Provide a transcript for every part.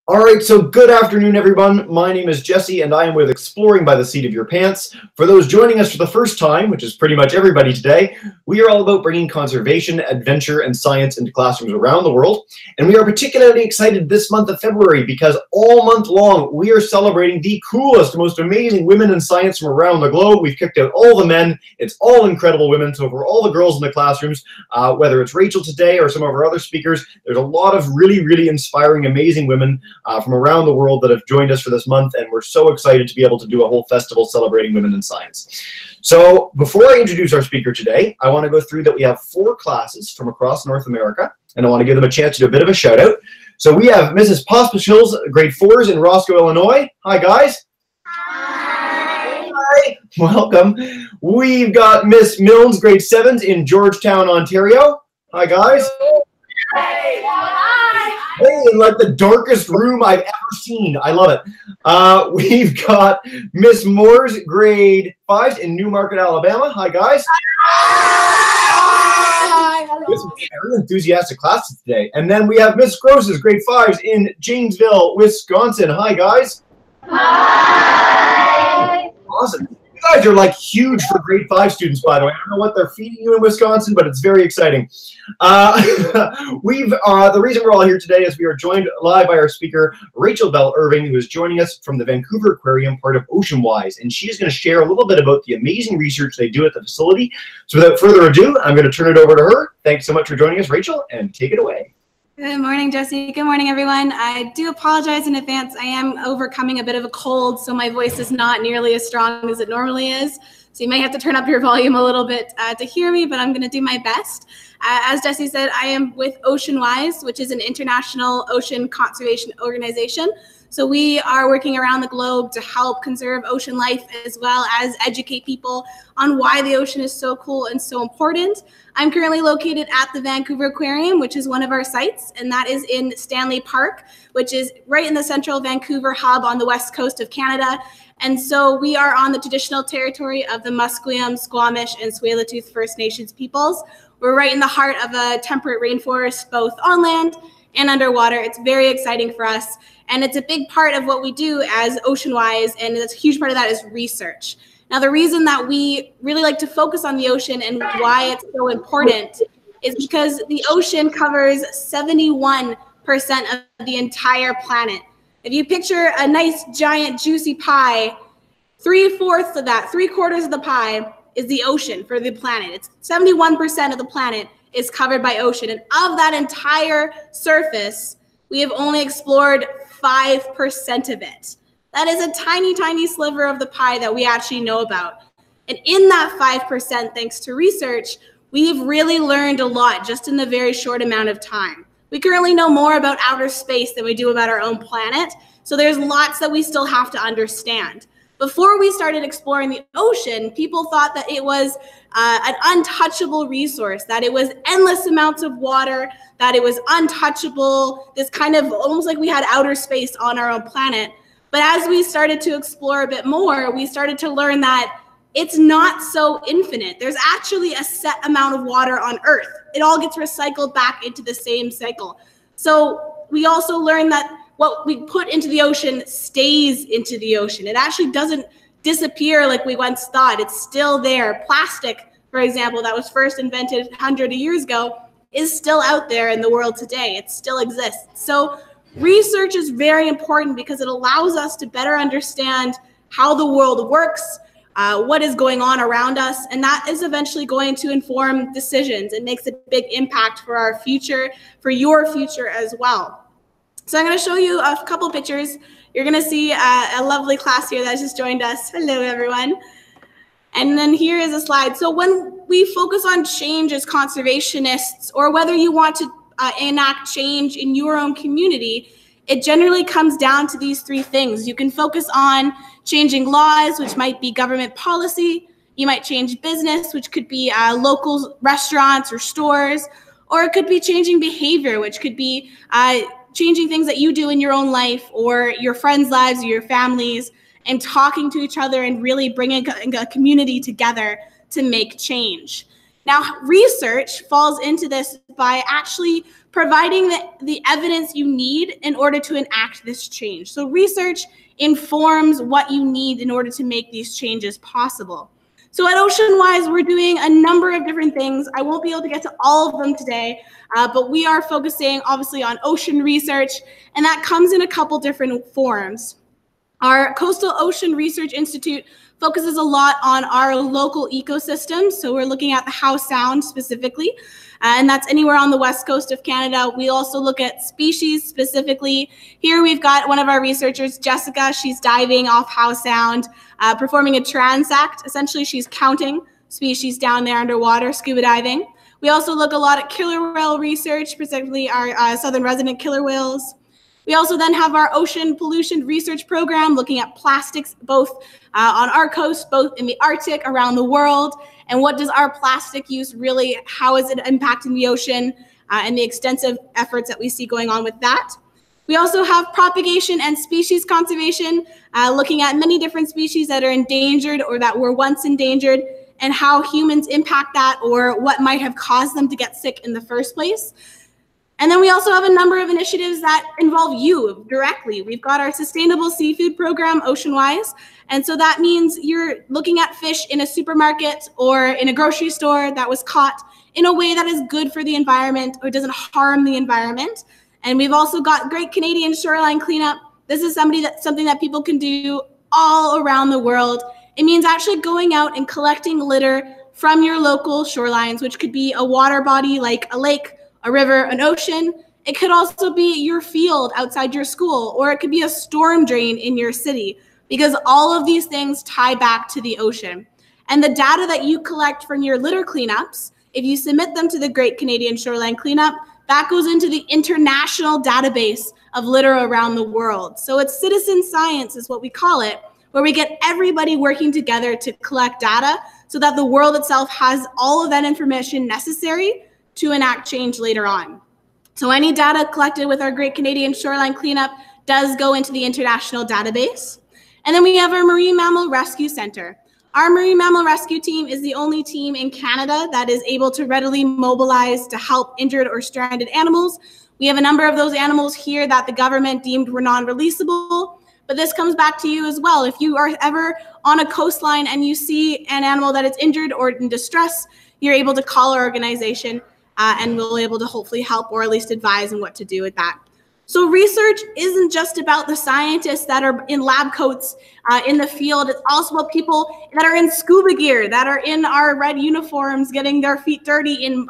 All right, so good afternoon, everyone. My name is Jesse, and I am with Exploring by the Seat of Your Pants. For those joining us for the first time, which is pretty much everybody today, we are all about bringing conservation, adventure, and science into classrooms around the world. And we are particularly excited this month of February because all month long, we are celebrating the coolest, most amazing women in science from around the globe. We've kicked out all the men. It's all incredible women. So for all the girls in the classrooms, whether it's Rachel today or some of our other speakers, there's a lot of really, really inspiring, amazing women from around the world that have joined us for this month, and we're so excited to be able to do a whole festival celebrating women in science. So before I introduce our speaker today, I want to go through that we have 4 classes from across North America, and I want to give them a chance to do a bit of a shout out. So we have Mrs. Pospichil's grade 4s in Roscoe, Illinois. Hi, guys. Hi. Hi. Welcome. We've got Miss Milnes, grade 7s in Georgetown, Ontario. Hi, guys. Hi. Hey, in like the darkest room I've ever seen. I love it. We've got Miss Moore's grade 5s in Newmarket, Alabama. Hi, guys. Hi. Hello. Very enthusiastic classes today. And then we have Miss Gross's grade 5s in Janesville, Wisconsin. Hi, guys. Hi. Awesome. You guys are like huge for grade 5 students, by the way. I don't know what they're feeding you in Wisconsin, but it's very exciting. The reason we're all here today is we are joined live by our speaker, Rachel Bell Irving, who is joining us from the Vancouver Aquarium, part of OceanWise, and she is going to share a little bit about the amazing research they do at the facility. So without further ado, I'm going to turn it over to her. Thanks so much for joining us, Rachel, and take it away. Good morning, Jesse. Good morning, everyone. I do apologize in advance. I am overcoming a bit of a cold, so my voice is not nearly as strong as it normally is. So you may have to turn up your volume a little bit to hear me, but I'm going to do my best. As Jesse said, I am with OceanWise, which is an international ocean conservation organization. So we are working around the globe to help conserve ocean life as well as educate people on why the ocean is so cool and so important. I'm currently located at the Vancouver Aquarium, which is one of our sites, and that is in Stanley Park, which is right in the central Vancouver hub on the west coast of Canada. And so we are on the traditional territory of the Musqueam, Squamish, and Tsleil-Waututh First Nations peoples. We're right in the heart of a temperate rainforest, both on land and underwater. It's very exciting for us. And it's a big part of what we do as OceanWise, and a huge part of that is research. Now, the reason that we really like to focus on the ocean and why it's so important is because the ocean covers 71% of the entire planet. If you picture a nice, giant, juicy pie, 3/4 of that, 3/4 of the pie is the ocean for the planet. It's 71% of the planet is covered by ocean. And of that entire surface, we have only explored 5% of it. That is a tiny, tiny sliver of the pie that we actually know about. And in that 5%, thanks to research, we've really learned a lot just in the very short amount of time. We currently know more about outer space than we do about our own planet. So there's lots that we still have to understand. Before we started exploring the ocean, people thought that it was an untouchable resource, that it was endless amounts of water, that it was untouchable, this kind of almost like we had outer space on our own planet. But as we started to explore a bit more, we started to learn that it's not so infinite. There's actually a set amount of water on Earth. It all gets recycled back into the same cycle. So we also learned that what we put into the ocean stays into the ocean. It actually doesn't disappear like we once thought. It's still there. Plastic, for example, that was first invented 100 years ago, is still out there in the world today. It still exists. So research is very important because it allows us to better understand how the world works, what is going on around us, and that is eventually going to inform decisions. It makes a big impact for our future, for your future as well. So I'm going to show you a couple pictures. You're going to see a lovely class here that just joined us. Hello, everyone. And then here is a slide. So when we focus on change as conservationists, or whether you want to enact change in your own community, it generally comes down to these 3 things. You can focus on changing laws, which might be government policy. You might change business, which could be local restaurants or stores, or it could be changing behavior, which could be changing things that you do in your own life or your friends' lives or your families, and talking to each other and really bringing a community together to make change. Now, research falls into this by actually providing the evidence you need in order to enact this change. So research informs what you need in order to make these changes possible. So at OceanWise, we're doing a number of different things. I won't be able to get to all of them today, but we are focusing obviously on ocean research, and that comes in a couple different forms. Our Coastal Ocean Research Institute focuses a lot on our local ecosystems. So we're looking at the Howe Sound specifically, and that's anywhere on the west coast of Canada. We also look at species specifically. Here we've got one of our researchers, Jessica. She's diving off Howe Sound, performing a transact. Essentially, she's counting species down there underwater, scuba diving. We also look a lot at killer whale research, specifically our southern resident killer whales. We also then have our ocean pollution research program looking at plastics, both on our coast, both in the Arctic, around the world, and what does our plastic use really, how is it impacting the ocean, and the extensive efforts that we see going on with that. We also have propagation and species conservation, looking at many different species that are endangered or that were once endangered, and how humans impact that or what might have caused them to get sick in the first place. And then we also have a number of initiatives that involve you directly. We've got our sustainable seafood program, OceanWise. And so that means you're looking at fish in a supermarket or in a grocery store that was caught in a way that is good for the environment or doesn't harm the environment. And we've also got Great Canadian Shoreline Cleanup. This is something that people can do all around the world. It means actually going out and collecting litter from your local shorelines, which could be a water body like a lake, a river, an ocean. It could also be your field outside your school, or it could be a storm drain in your city, because all of these things tie back to the ocean. And the data that you collect from your litter cleanups, if you submit them to the Great Canadian Shoreline Cleanup, that goes into the international database of litter around the world. So it's citizen science is what we call it, where we get everybody working together to collect data so that the world itself has all of that information necessary to enact change later on. So any data collected with our Great Canadian Shoreline Cleanup does go into the international database. And then we have our Marine Mammal Rescue Center. Our Marine Mammal Rescue Team is the only team in Canada that is able to readily mobilize to help injured or stranded animals. We have a number of those animals here that the government deemed were non-releasable, but this comes back to you as well. If you are ever on a coastline and you see an animal that is injured or in distress, you're able to call our organization and we'll be able to hopefully help or at least advise on what to do with that. So research isn't just about the scientists that are in lab coats in the field. It's also about people that are in scuba gear, that are in our red uniforms, getting their feet dirty in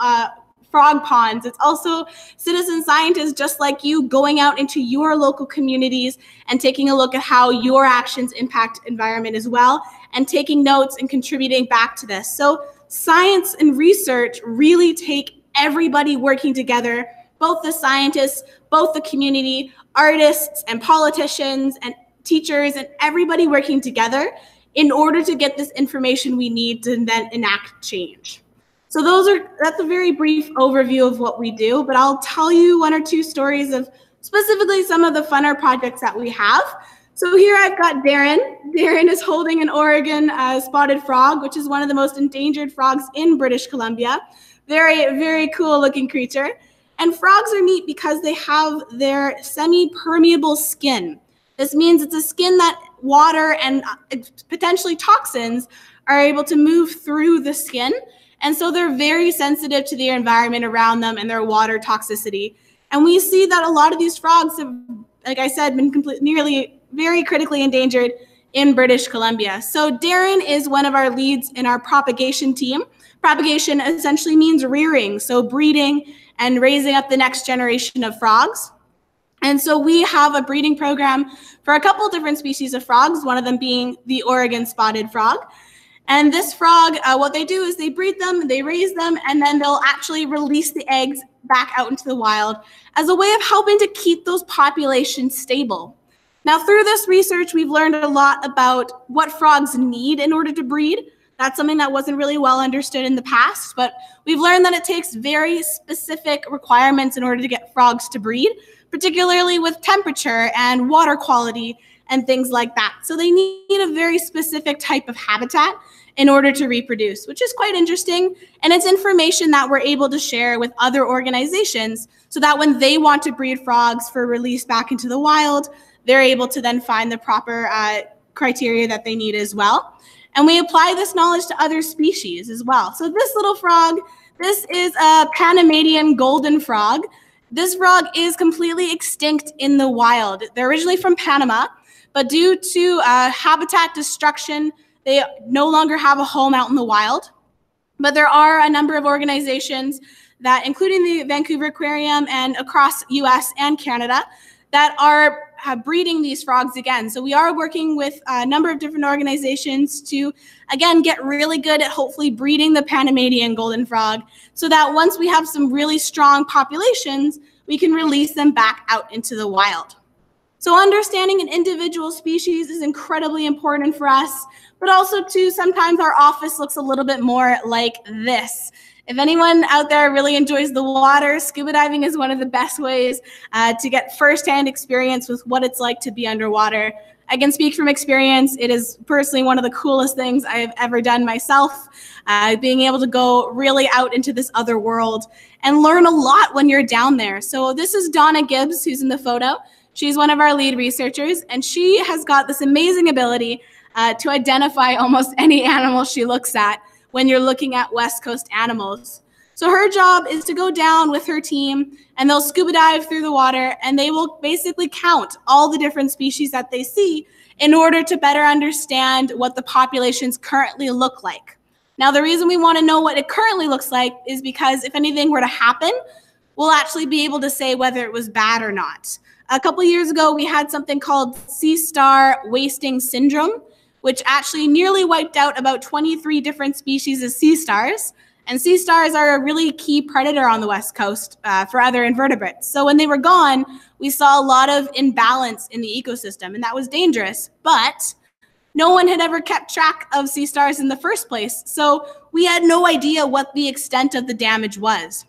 frog ponds. It's also citizen scientists just like you going out into your local communities and taking a look at how your actions impact environment as well, and taking notes and contributing back to this. So science and research really take everybody working together, both the scientists, both the community, artists and politicians and teachers, and everybody working together in order to get this information we need to then enact change. So that's a very brief overview of what we do, but I'll tell you one or two stories of specifically some of the funner projects that we have. So here I've got Darren. Darren is holding an Oregon spotted frog, which is one of the most endangered frogs in British Columbia. Very, very cool looking creature. And frogs are neat because they have their semi-permeable skin. This means it's a skin that water and potentially toxins are able to move through the skin. And so they're very sensitive to the environment around them and their water toxicity. And we see that a lot of these frogs have, like I said, been nearly very critically endangered in British Columbia. So Darren is one of our leads in our propagation team. Propagation essentially means rearing, so breeding and raising up the next generation of frogs. And so we have a breeding program for a couple different species of frogs, one of them being the Oregon spotted frog. And this frog, what they do is they breed them, they raise them, and then they'll actually release the eggs back out into the wild as a way of helping to keep those populations stable. Now, through this research, we've learned a lot about what frogs need in order to breed. That's something that wasn't really well understood in the past, but we've learned that it takes very specific requirements in order to get frogs to breed, particularly with temperature and water quality and things like that. So they need a very specific type of habitat in order to reproduce, which is quite interesting. And it's information that we're able to share with other organizations so that when they want to breed frogs for release back into the wild, they're able to then find the proper criteria that they need as well. And we apply this knowledge to other species as well. So this little frog, this is a Panamanian golden frog. This frog is completely extinct in the wild. They're originally from Panama, but due to habitat destruction, they no longer have a home out in the wild. But there are a number of organizations that, including the Vancouver Aquarium and across US and Canada, that are breeding these frogs again. So we are working with a number of different organizations to, again, get really good at hopefully breeding the Panamanian golden frog so that once we have some really strong populations, we can release them back out into the wild. So understanding an individual species is incredibly important for us, but also too, sometimes our office looks a little bit more like this. If anyone out there really enjoys the water, scuba diving is one of the best ways to get firsthand experience with what it's like to be underwater. I can speak from experience. It is personally one of the coolest things I've ever done myself, being able to go really out into this other world and learn a lot when you're down there. So this is Donna Gibbs, who's in the photo. She's one of our lead researchers, and she has got this amazing ability to identify almost any animal she looks at when you're looking at West Coast animals. So her job is to go down with her team, and they'll scuba dive through the water, and they will basically count all the different species that they see in order to better understand what the populations currently look like. Now, the reason we want to know what it currently looks like is because if anything were to happen, we'll actually be able to say whether it was bad or not. A couple years ago, we had something called sea star wasting syndrome, which actually nearly wiped out about 23 different species of sea stars. And sea stars are a really key predator on the West Coast for other invertebrates. So when they were gone, we saw a lot of imbalance in the ecosystem, and that was dangerous. But no one had ever kept track of sea stars in the first place. So we had no idea what the extent of the damage was.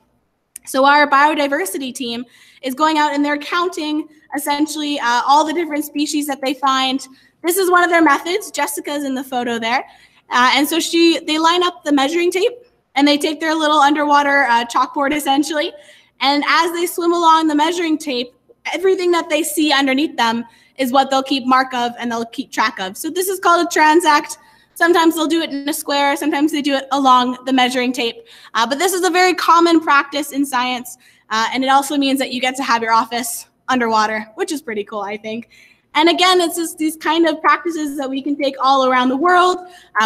So our biodiversity team is going out and they're counting essentially all the different species that they find. This is one of their methods. Jessica's in the photo there. And so they line up the measuring tape and they take their little underwater chalkboard essentially. And as they swim along the measuring tape, everything that they see underneath them is what they'll keep mark of and they'll keep track of. So this is called a transact. Sometimes they'll do it in a square. Sometimes they do it along the measuring tape. But this is a very common practice in science. And it also means that you get to have your office underwater, which is pretty cool, I think. And again, it's just these kind of practices that we can take all around the world.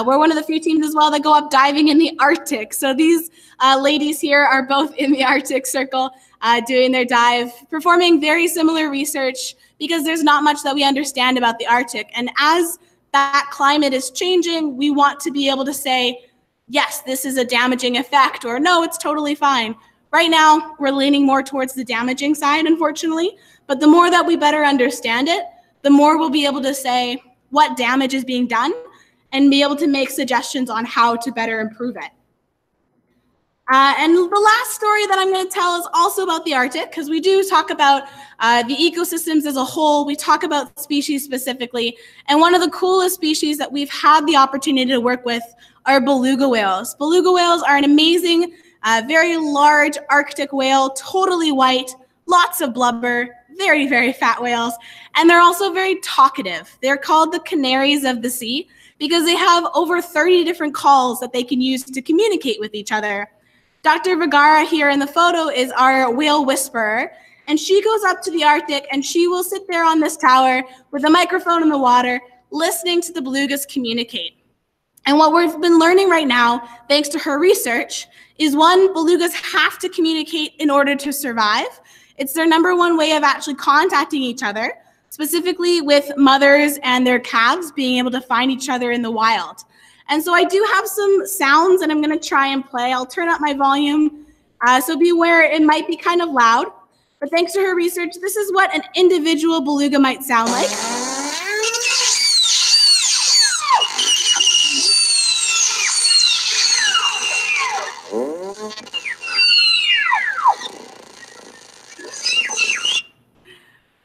We're one of the few teams as well that go up diving in the Arctic. So these ladies here are both in the Arctic Circle doing their dive, performing very similar research because there's not much that we understand about the Arctic. And as that climate is changing, we want to be able to say, yes, this is a damaging effect, or no, it's totally fine. Right now, we're leaning more towards the damaging side, unfortunately. But the more that we better understand it, the more we'll be able to say what damage is being done and be able to make suggestions on how to better improve it. And the last story that I'm going to tell is also about the Arctic, because we do talk about the ecosystems as a whole. We talk about species specifically. And one of the coolest species that we've had the opportunity to work with are beluga whales. Beluga whales are an amazing, very large Arctic whale, totally white, lots of blubber, very, very fat whales. And they're also very talkative. They're called the canaries of the sea because they have over 30 different calls that they can use to communicate with each other. Dr. Vergara here in the photo is our whale whisperer, and she goes up to the Arctic and she will sit there on this tower with a microphone in the water, listening to the belugas communicate. And what we've been learning right now, thanks to her research, is one, belugas have to communicate in order to survive. It's their #1 way of actually contacting each other, specifically with mothers and their calves being able to find each other in the wild. And so I do have some sounds and I'm going to try and play. I'll turn up my volume, so be aware it might be kind of loud. But thanks to her research, this is what an individual beluga might sound like.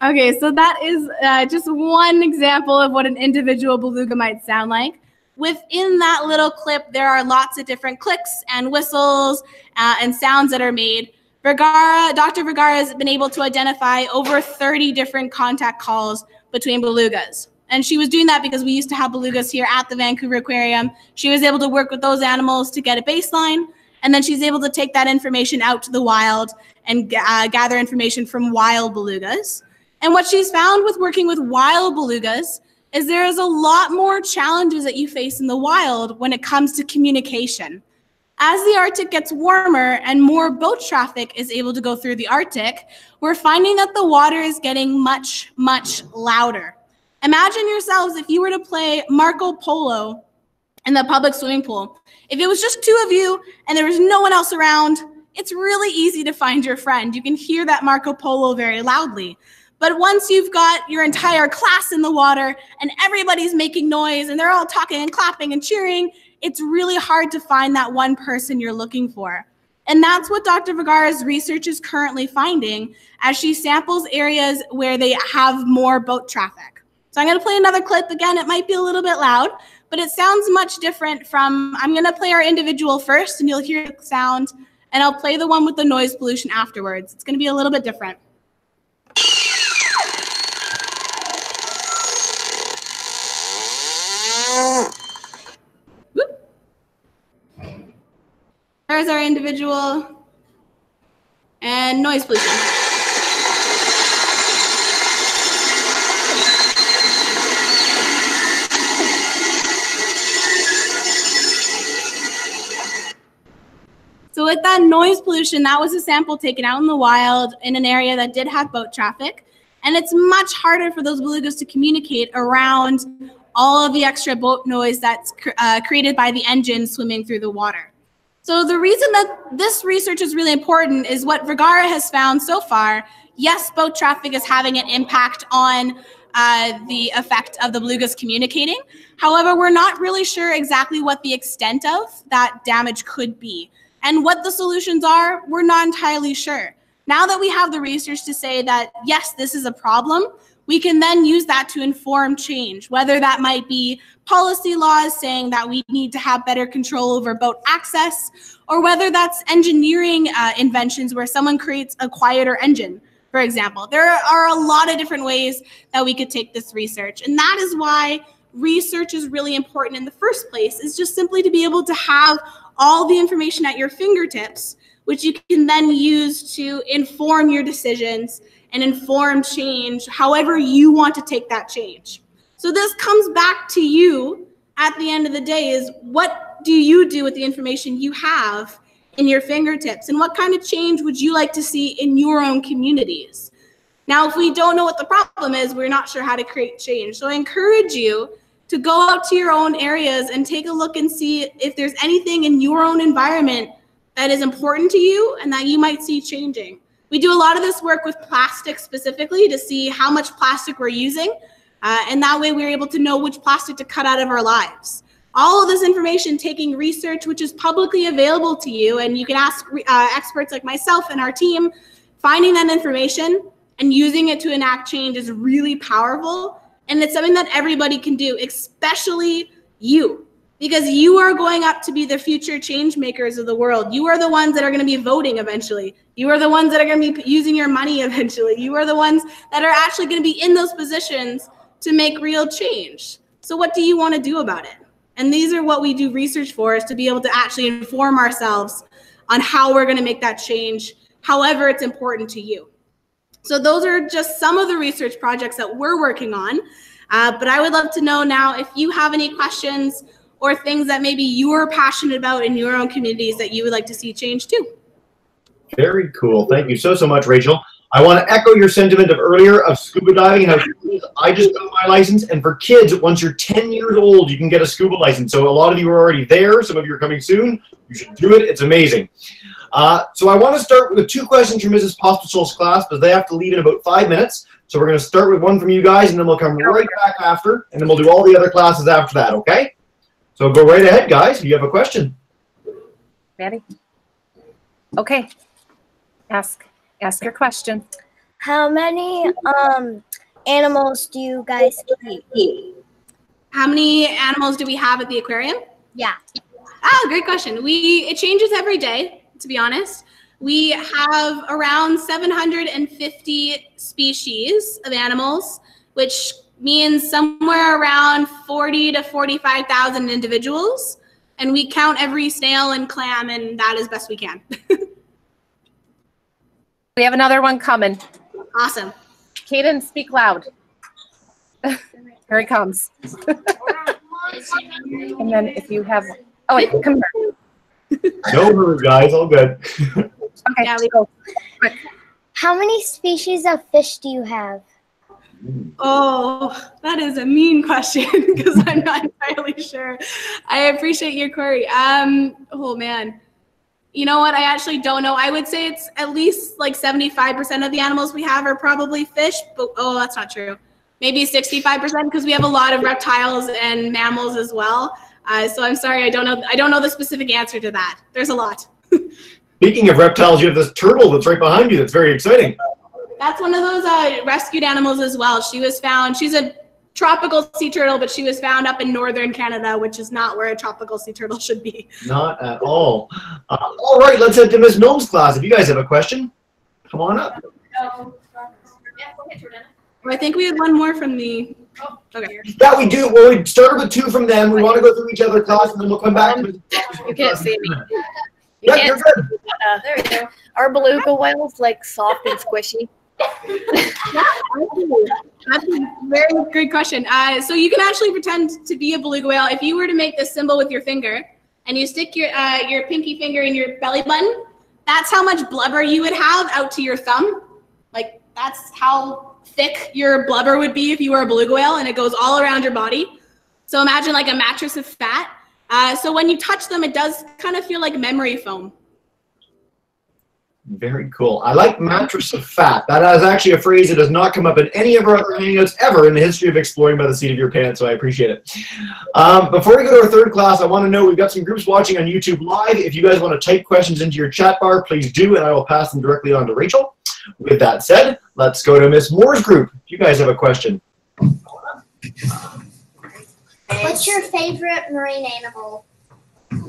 Okay, so that is just one example of what an individual beluga might sound like. Within that little clip, there are lots of different clicks and whistles and sounds that are made. Dr. Vergara has been able to identify over 30 different contact calls between belugas. And she was doing that because we used to have belugas here at the Vancouver Aquarium. She was able to work with those animals to get a baseline, and then she's able to take that information out to the wild and gather information from wild belugas. And what she's found with working with wild belugas is there is a lot more challenges that you face in the wild when it comes to communication. As the Arctic gets warmer and more boat traffic is able to go through the Arctic, we're finding that the water is getting much, much louder. Imagine yourselves if you were to play Marco Polo in the public swimming pool. If it was just two of you and there was no one else around, it's really easy to find your friend. You can hear that Marco Polo very loudly. But once you've got your entire class in the water and everybody's making noise and they're all talking and clapping and cheering, it's really hard to find that one person you're looking for. And that's what Dr. Vergara's research is currently finding as she samples areas where they have more boat traffic. So I'm going to play another clip. Again, it might be a little bit loud, but it sounds much different from, I'm going to play our individual first and you'll hear the sound, and I'll play the one with the noise pollution afterwards. It's going to be a little bit different. There's our individual and noise pollution. So with that noise pollution, that was a sample taken out in the wild in an area that did have boat traffic. And it's much harder for those belugas to communicate around all of the extra boat noise that's created by the engine swimming through the water. So the reason that this research is really important is what Vergara has found so far. Yes, boat traffic is having an impact on the effect of the belugas communicating. However, we're not really sure exactly what the extent of that damage could be. And what the solutions are, we're not entirely sure. Now that we have the research to say that, yes, this is a problem, we can then use that to inform change, whether that might be policy laws saying that we need to have better control over boat access, or whether that's engineering inventions where someone creates a quieter engine, for example. There are a lot of different ways that we could take this research. And that is why research is really important in the first place, is just simply to be able to have all the information at your fingertips, which you can then use to inform your decisions and inform change however you want to take that change. So this comes back to you at the end of the day, is what do you do with the information you have in your fingertips, and what kind of change would you like to see in your own communities? Now, if we don't know what the problem is, we're not sure how to create change. So I encourage you to go out to your own areas and take a look and see if there's anything in your own environment that is important to you and that you might see changing. We do a lot of this work with plastic specifically to see how much plastic we're using, and that way we're able to know which plastic to cut out of our lives. All of this information, taking research which is publicly available to you, and you can ask experts like myself and our team, finding that information and using it to enact change is really powerful, and it's something that everybody can do, especially you. Because you are going up to be the future change makers of the world. You are the ones that are going to be voting eventually. You are the ones that are going to be using your money eventually. You are the ones that are actually going to be in those positions to make real change. So what do you want to do about it? And these are what we do research for, is to be able to actually inform ourselves on how we're going to make that change, however it's important to you. So those are just some of the research projects that we're working on. But I would love to know now if you have any questions or things that maybe you're passionate about in your own communities that you would like to see change too. Very cool. Thank you so much, Rachel. I want to echo your sentiment of earlier of scuba diving. How I just got my license, and for kids, once you're 10 years old, you can get a scuba license. So a lot of you are already there. Some of you are coming soon. You should do it. It's amazing. So I want to start with 2 questions from Mrs. Pospisol's class, because they have to leave in about 5 minutes. So we're going to start with one from you guys, and then we'll come right back after, and then we'll do all the other classes after that, okay? So go right ahead, guys, if you have a question. Ready? Okay. Ask your question. How many animals do you guys keep? How many animals do we have at the aquarium? Yeah. Ah, great question. It changes every day, to be honest. We have around 750 species of animals, which means somewhere around 40 to 45,000 individuals. And we count every snail and clam, and that as best we can. We have another one coming. Awesome. Kaden, speak loud. Here he comes. And then if you have, oh wait, come here. No worries, guys, all good. Okay, Yeah, go. Quick. How many species of fish do you have? Oh, that is a mean question because I'm not entirely sure. I appreciate your query. Oh man. You know what? I actually don't know. I would say it's at least like 75% of the animals we have are probably fish, but oh, that's not true. Maybe 65% because we have a lot of reptiles and mammals as well. So I'm sorry, I don't know the specific answer to that. There's a lot. Speaking of reptiles, you have this turtle that's right behind you that's very exciting. That's one of those rescued animals as well. She's a tropical sea turtle, but she was found up in northern Canada, which is not where a tropical sea turtle should be. Not at all. All right, let's head to Ms. Milne's class. If you guys have a question, come on up. I think we had one more from the. Okay. Yeah, we do. Well, we started with 2 from them. We want to go through each other's class, and then we'll come back. To You can't see me. Yeah, you're good. There we go. Are beluga whales like soft and squishy? That's a very great question. So you can actually pretend to be a beluga whale. If you were to make this symbol with your finger and you stick your pinky finger in your belly button, that's how much blubber you would have out to your thumb. Like that's how thick your blubber would be if you were a beluga whale, and it goes all around your body. So imagine like a mattress of fat. So when you touch them, it does kind of feel like memory foam. Very cool. I like mattress of fat. That is actually a phrase that does not come up in any of our other hangouts ever in the history of exploring by the seat of your pants, so I appreciate it. Before we go to our third class, I want to know we've got some groups watching on YouTube Live. If you guys want to type questions into your chat bar, please do, and I will pass them directly on to Rachel. With that said, let's go to Miss Moore's group. If you guys have a question. What's your favorite marine animal?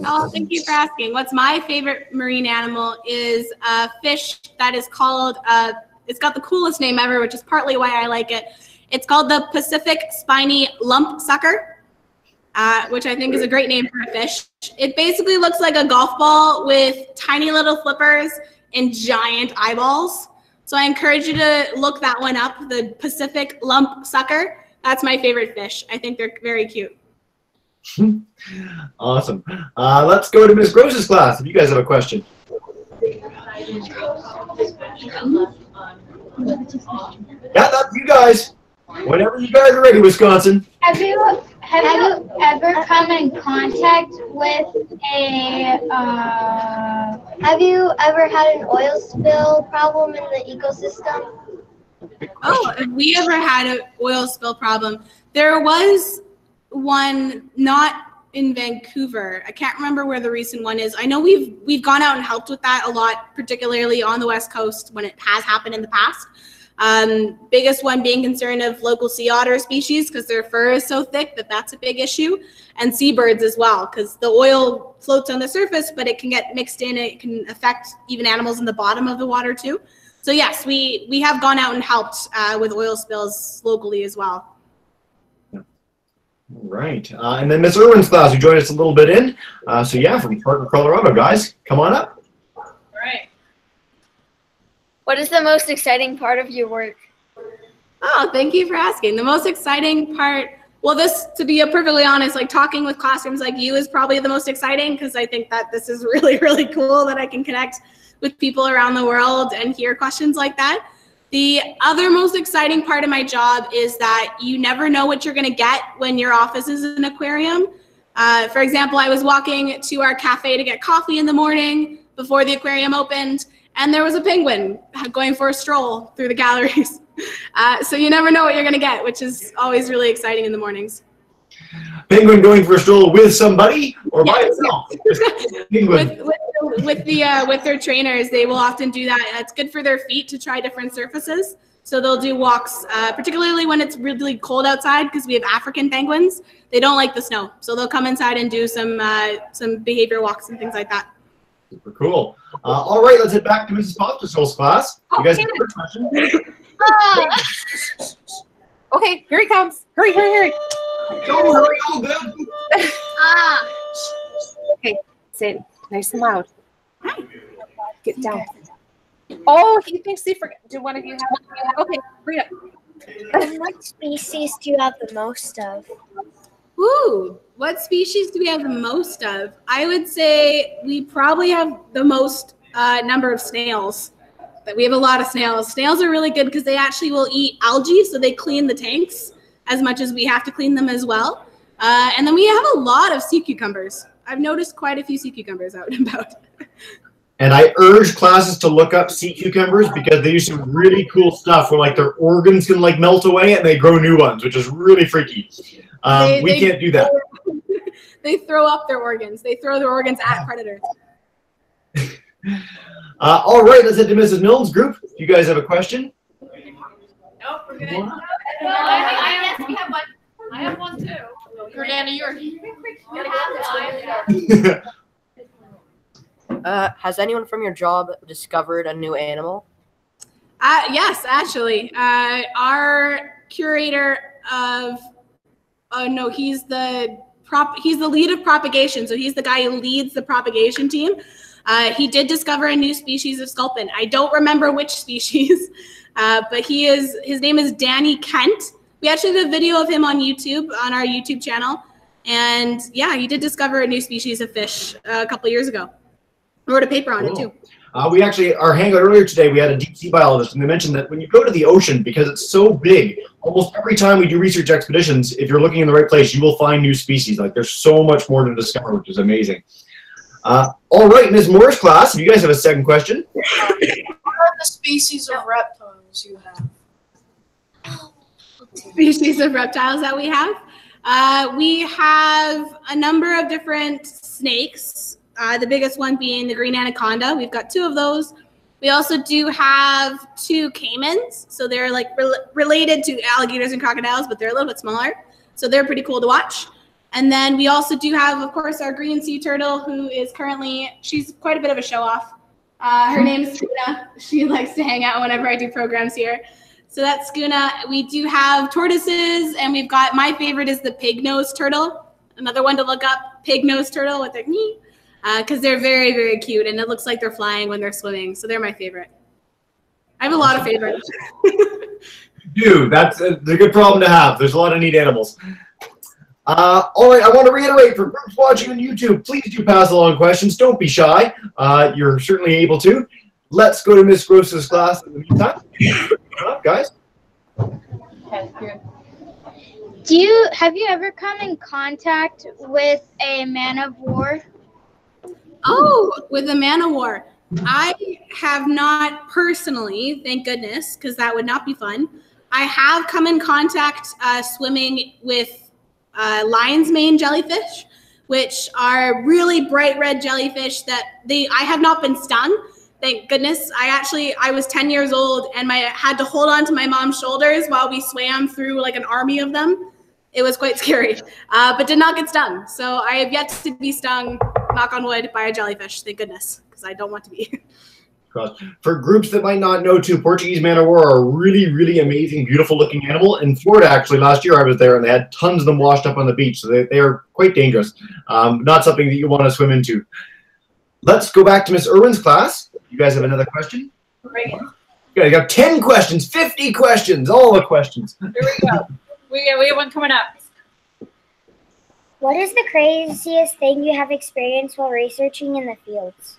Oh, thank you for asking. What's my favorite marine animal is a fish that is called, it's got the coolest name ever, which is partly why I like it. It's called the Pacific spiny lumpsucker, which I think is a great name for a fish. It basically looks like a golf ball with tiny little flippers and giant eyeballs. So I encourage you to look that one up, the Pacific lumpsucker. That's my favorite fish. I think they're very cute. Awesome. Let's go to Ms. Gross's class if you guys have a question. Yeah, that's you guys. Whenever you guys are ready, Wisconsin. Have you ever come in contact with a? Have you ever had an oil spill problem in the ecosystem? Oh, have we ever had an oil spill problem? There was one not in Vancouver. I can't remember where the recent one is. I know we've gone out and helped with that a lot, particularly on the West Coast when it has happened in the past. Biggest one being concerned of local sea otter species because their fur is so thick that that's a big issue, and seabirds as well because the oil floats on the surface, but it can get mixed in. It can affect even animals in the bottom of the water too. So yes, we have gone out and helped with oil spills locally as well. Right. And then Miss Irwin's class, who joined us a little bit in. So yeah, from Parker, Colorado, guys, come on up. All right. What is the most exciting part of your work? Oh, thank you for asking. The most exciting part, well, this, to be perfectly honest, like talking with classrooms like you is probably the most exciting because I think that this is really, really cool that I can connect with people around the world and hear questions like that. The other most exciting part of my job is that you never know what you're going to get when your office is an aquarium. For example, I was walking to our cafe to get coffee in the morning before the aquarium opened, and there was a penguin going for a stroll through the galleries. So you never know what you're going to get, which is always really exciting in the mornings. Penguin going for a stroll with somebody or by itself? Penguin. With their trainers, they will often do that. It's good for their feet to try different surfaces. So they'll do walks, particularly when it's really cold outside, because we have African penguins. They don't like the snow, so they'll come inside and do some behavior walks and things like that. Super cool. All right, let's head back to Mrs. Postersol's class. You guys have a question? Okay, here he comes. Hurry, hurry, hurry. Don't hurry, all good. Okay, sit nice and loud. Get down. Oh, he thinks he forgot. Do one of you have? Okay, hurry up. What species do you have the most of? Ooh, what species do we have the most of? I would say we probably have the most number of snails. But we have a lot of snails. Snails are really good because they actually will eat algae, so they clean the tanks as much as we have to clean them as well. And then we have a lot of sea cucumbers. I've noticed quite a few sea cucumbers out and about. And I urge classes to look up sea cucumbers because they do some really cool stuff where like their organs can like melt away and they grow new ones, which is really freaky. We can't do that. They throw up their organs. They throw their organs at predators. All right, let's head to Mrs. Milne's group. If you guys have a question. Nope, we're good. Yes, we have one. I have one too. Jordana, yours. Has anyone from your job discovered a new animal? Yes, actually. Our curator of no, he's the lead of propagation. So he's the guy who leads the propagation team. He did discover a new species of sculpin. I don't remember which species, but his name is Danny Kent. We actually did a video of him on YouTube, on our YouTube channel. And yeah, he did discover a new species of fish a couple years ago. I wrote a paper on it too. We actually, our hangout earlier today, we had a deep sea biologist, and they mentioned that when you go to the ocean, because it's so big, almost every time we do research expeditions, if you're looking in the right place, you will find new species. Like there's so much more to discover, which is amazing. All right, Ms. Moore's class, if you guys have a second question. What are the species of reptiles you have? Species of reptiles that we have? We have a number of different snakes. The biggest one being the green anaconda. We've got 2 of those. We also do have 2 caimans. So they're like related to alligators and crocodiles, but they're a little bit smaller. So they're pretty cool to watch. And then we also do have, of course, our green sea turtle, who is currently, she's quite a bit of a show off. Her name is Skuna. She likes to hang out whenever I do programs here. So that's Skuna. We do have tortoises, and we've got, my favorite is the pig-nosed turtle. Another one to look up, pig-nosed turtle with their knee. Because they're very, very cute, and it looks like they're flying when they're swimming. So they're my favorite. I have a lot of favorites. Dude, that's a good problem to have. There's a lot of neat animals. All right, I want to reiterate for groups watching on YouTube, please do pass along questions. Don't be shy. You're certainly able to. Let's go to Miss Gross's class in the meantime. Come on, guys. Have you ever come in contact with a man of war? Oh, with a man of war. I have not personally, thank goodness, because that would not be fun. I have come in contact swimming with lion's mane jellyfish, which are really bright red jellyfish that I have not been stung. Thank goodness. I was 10 years old and I had to hold on to my mom's shoulders while we swam through like an army of them. It was quite scary, but did not get stung. So I have yet to be stung, knock on wood, by a jellyfish. Thank goodness, because I don't want to be. For groups that might not know too, Portuguese man of war are a really, really amazing, beautiful looking animal. In Florida, actually, last year I was there and they had tons of them washed up on the beach. So they are quite dangerous. Not something that you want to swim into. Let's go back to Miss Irwin's class. You guys have another question? Right. You got 10 questions, 50 questions, all the questions. Here we go. We have one coming up. What is the craziest thing you have experienced while researching in the fields?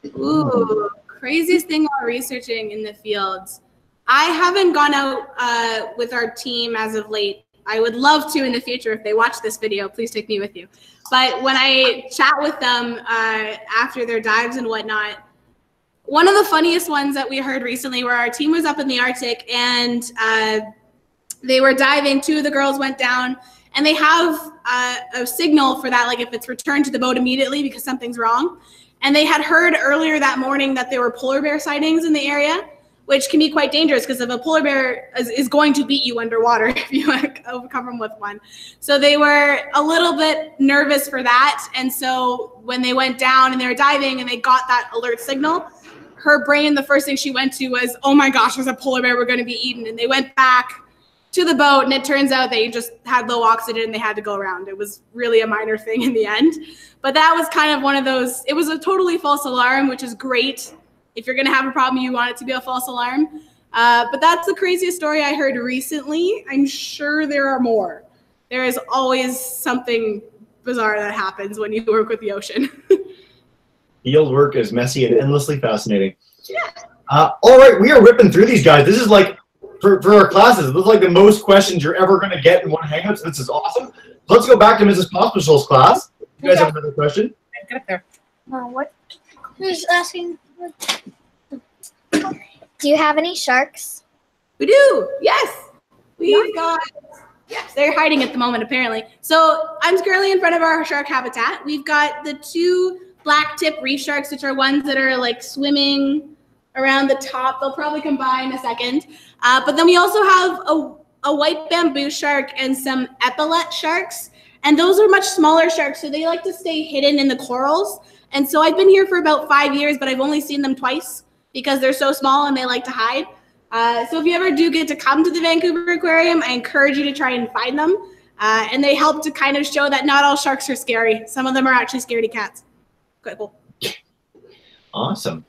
Ooh, craziest thing while researching in the fields. I haven't gone out with our team as of late. I would love to in the future. If they watch this video, please take me with you. But when I chat with them after their dives and whatnot, one of the funniest ones that we heard recently where our team was up in the Arctic and they were diving. 2 of the girls went down And they have a signal for that, like if it's returned to the boat immediately because something's wrong. And they had heard earlier that morning that there were polar bear sightings in the area, which can be quite dangerous because if a polar bear is going to beat you underwater if you overcome them with one. So they were a little bit nervous for that. And so when they went down and they were diving and they got that alert signal, her brain, the first thing she went to was, oh my gosh, there's a polar bear, we're going to be eaten. And they went back to the boat, and it turns out they just had low oxygen and they had to go around. It was really a minor thing in the end. But that was kind of one of those, it was a totally false alarm, which is great. If you're going to have a problem, you want it to be a false alarm. But that's the craziest story I heard recently. I'm sure there are more. There is always something bizarre that happens when you work with the ocean. Field work is messy and endlessly fascinating. Yeah. All right, we are ripping through these guys. This is like, for our classes, this is like the most questions you're ever going to get in one hangout, so this is awesome. Let's go back to Mrs. Pospisil's class. You guys have another question? Get up there. What? Who's asking? Do you have any sharks? We do, yes. We've got, yes, they're hiding at the moment apparently. So I'm currently in front of our shark habitat. We've got the 2 black tip reef sharks, which are ones that are like swimming around the top. They'll probably come by in a second. But then we also have a white bamboo shark and some epaulet sharks. And those are much smaller sharks, so they like to stay hidden in the corals. And so I've been here for about 5 years, but I've only seen them twice because they're so small and they like to hide. So if you ever do get to come to the Vancouver Aquarium, I encourage you to try and find them. And they help to kind of show that not all sharks are scary. Some of them are actually scaredy cats. Quite cool. Awesome.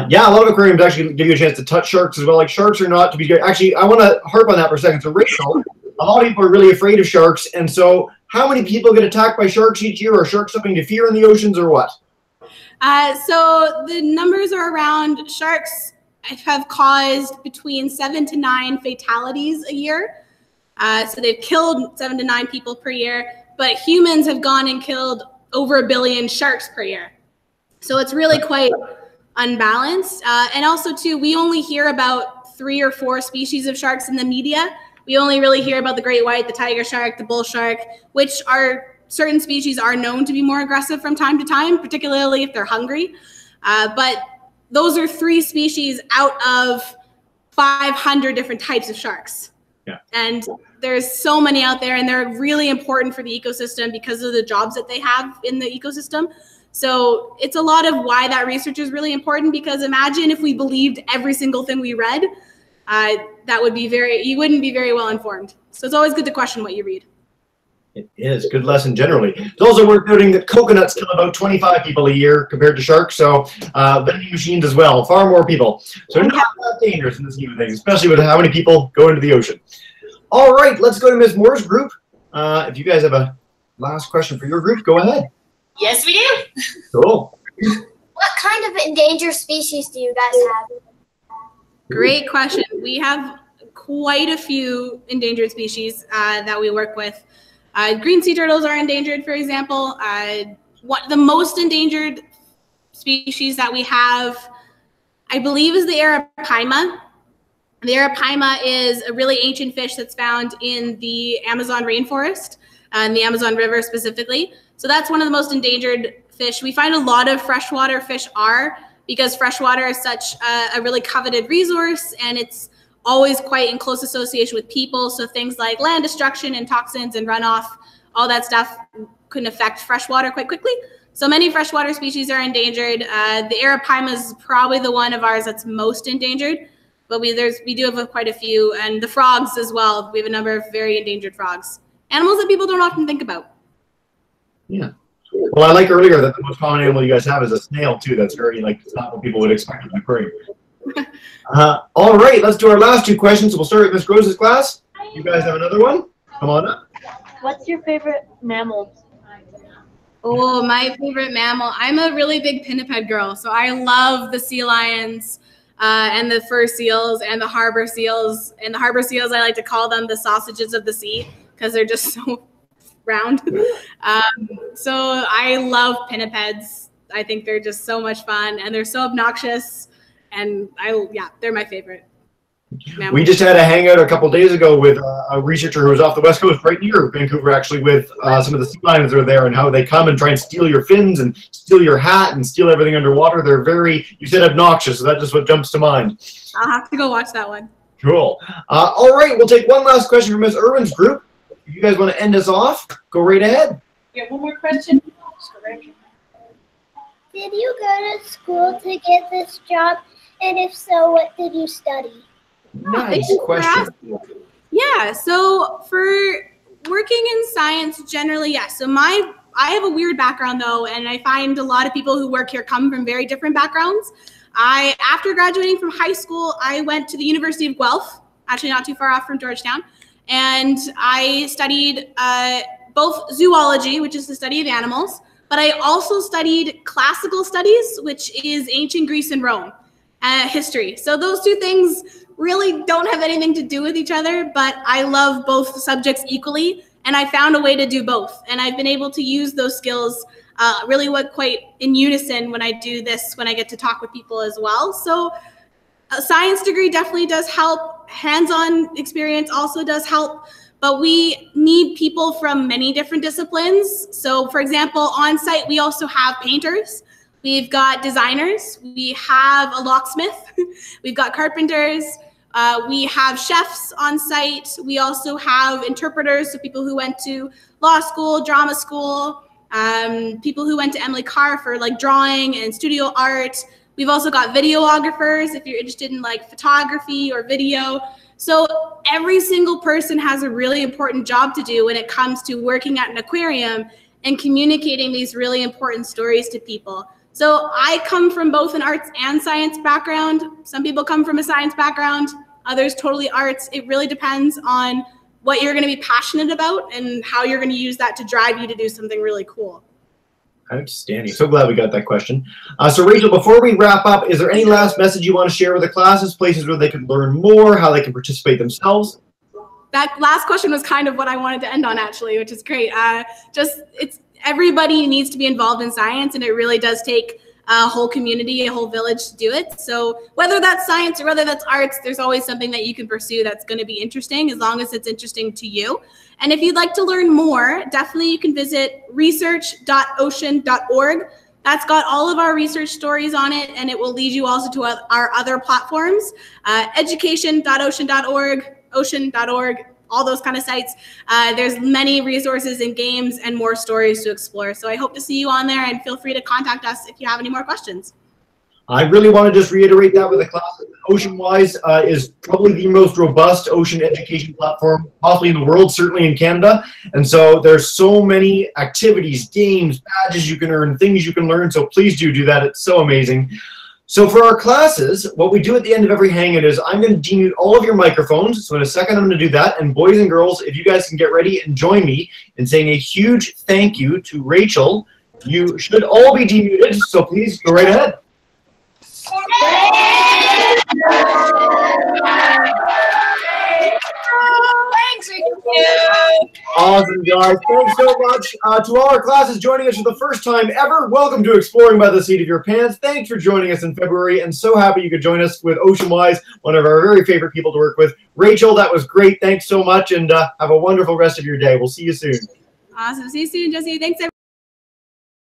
Yeah, a lot of aquariums actually give you a chance to touch sharks as well. Like, sharks are not to be good. Actually, I want to harp on that for a second. So, Rachel, a lot of people are really afraid of sharks. And so how many people get attacked by sharks each year? Are sharks something to fear in the oceans or what? So the numbers are around, sharks have caused between 7 to 9 fatalities a year. So they've killed 7 to 9 people per year, but humans have gone and killed over 1 billion sharks per year. So it's really quite unbalanced. And also too, we only hear about 3 or 4 species of sharks in the media. We only really hear about the great white, the tiger shark, the bull shark, which are certain species are known to be more aggressive from time to time, particularly if they're hungry. But those are 3 species out of 500 different types of sharks. Yeah. And there's so many out there, and they're really important for the ecosystem because of the jobs that they have in the ecosystem. So it's a lot of why that research is really important, because imagine if we believed every single thing we read, that would be you wouldn't be very well informed. So it's always good to question what you read. It is. Good lesson generally. It's also worth noting that coconuts kill about 25 people a year compared to sharks. So vending machines as well, far more people. So not that dangerous in the scheme of things, especially with how many people go into the ocean. All right, let's go to Ms. Moore's group. If you guys have a last question for your group, go ahead. Yes, we do. Cool. What kind of endangered species do you guys have? Great question. We have quite a few endangered species that we work with. Green sea turtles are endangered, for example. The most endangered species that we have, I believe, is the arapaima. The arapaima is a really ancient fish that's found in the Amazon rainforest, and the Amazon River specifically. So that's one of the most endangered fish. We find a lot of freshwater fish are, because freshwater is such a really coveted resource, and it's always quite in close association with people. So things like land destruction and toxins and runoff, all that stuff can affect freshwater quite quickly. So many freshwater species are endangered. The arapaima is probably the one of ours that's most endangered, but we do have quite a few, and the frogs as well. We have a number of very endangered frogs. Animals that people don't often think about. Yeah. Well, I like earlier that the most common animal you guys have is a snail too. That's very it's not what people would expect in an aquarium. All right, let's do our last 2 questions. We'll start with Miss Gross's class. You guys have another one? Come on up. What's your favorite mammal? Oh, my favorite mammal. I'm a really big pinniped girl, so I love the sea lions and the fur seals and the harbor seals. And the harbor seals, I like to call them the sausages of the sea because they're just so round. So I love pinnipeds. I think they're just so much fun, and they're so obnoxious. And they're my favorite. We just had a hangout a couple days ago with a researcher who was off the west coast, right near Vancouver, actually, with some of the sea lions that are there and how they come and try and steal your fins and steal your hat and steal everything underwater. They're very, you said obnoxious, so that's just what jumps to mind. I'll have to go watch that one. Cool. All right, we'll take one last question from Ms. Irwin's group. If you guys want to end us off, go right ahead. You have one more question? Did you go to school to get this job? And if so, what did you study? Nice question. Yeah, so for working in science generally, yes. So I have a weird background though, and I find a lot of people who work here come from very different backgrounds. After graduating from high school, I went to the University of Guelph, actually not too far off from Georgetown, and I studied both zoology, which is the study of animals, but I also studied classical studies, which is ancient Greece and Rome, history. So those two things really don't have anything to do with each other, but I love both subjects equally, and I found a way to do both. And I've been able to use those skills really quite in unison when I do this, when I get to talk with people as well. So a science degree definitely does help. Hands-on experience also does help, but we need people from many different disciplines. So for example, on site, we also have painters. We've got designers. We have a locksmith. We've got carpenters. We have chefs on site. We also have interpreters, so people who went to law school, drama school, people who went to Emily Carr for like drawing and studio art. We've also got videographers if you're interested in like photography or video. So every single person has a really important job to do when it comes to working at an aquarium and communicating these really important stories to people. So I come from both an arts and science background. Some people come from a science background, others totally arts. It really depends on what you're going to be passionate about and how you're going to use that to drive you to do something really cool. Outstanding. So glad we got that question. So Rachel, before we wrap up, is there any last message you want to share with the classes, places where they can learn more, how they can participate themselves? That last question was kind of what I wanted to end on, actually, which is great. Everybody needs to be involved in science, and it really does take a whole community, a whole village to do it. So whether that's science or whether that's arts, there's always something that you can pursue that's going to be interesting, as long as it's interesting to you. And if you'd like to learn more, definitely you can visit research.ocean.org. That's got all of our research stories on it, and it will lead you also to our other platforms, education.ocean.org, ocean.org, all those kind of sites. There's many resources and games and more stories to explore. So I hope to see you on there, and feel free to contact us if you have any more questions. I really want to just reiterate that with the class. OceanWise is probably the most robust ocean education platform possibly in the world, certainly in Canada. And so there's so many activities, games, badges you can earn, things you can learn. So please do that. It's so amazing. So for our classes, what we do at the end of every hangout is I'm going to demute all of your microphones. So in a second, I'm going to do that. And boys and girls, if you guys can get ready and join me in saying a huge thank you to Rachel. You should all be demuted, so please go right ahead. Thanks, Rachel. Awesome, guys. Thanks so much to all our classes joining us for the first time ever. Welcome to Exploring by the Seat of Your Pants. Thanks for joining us in February, and so happy you could join us with OceanWise, one of our very favorite people to work with. Rachel, that was great. Thanks so much, and have a wonderful rest of your day. We'll see you soon. Awesome. See you soon, Jesse. Thanks, everyone.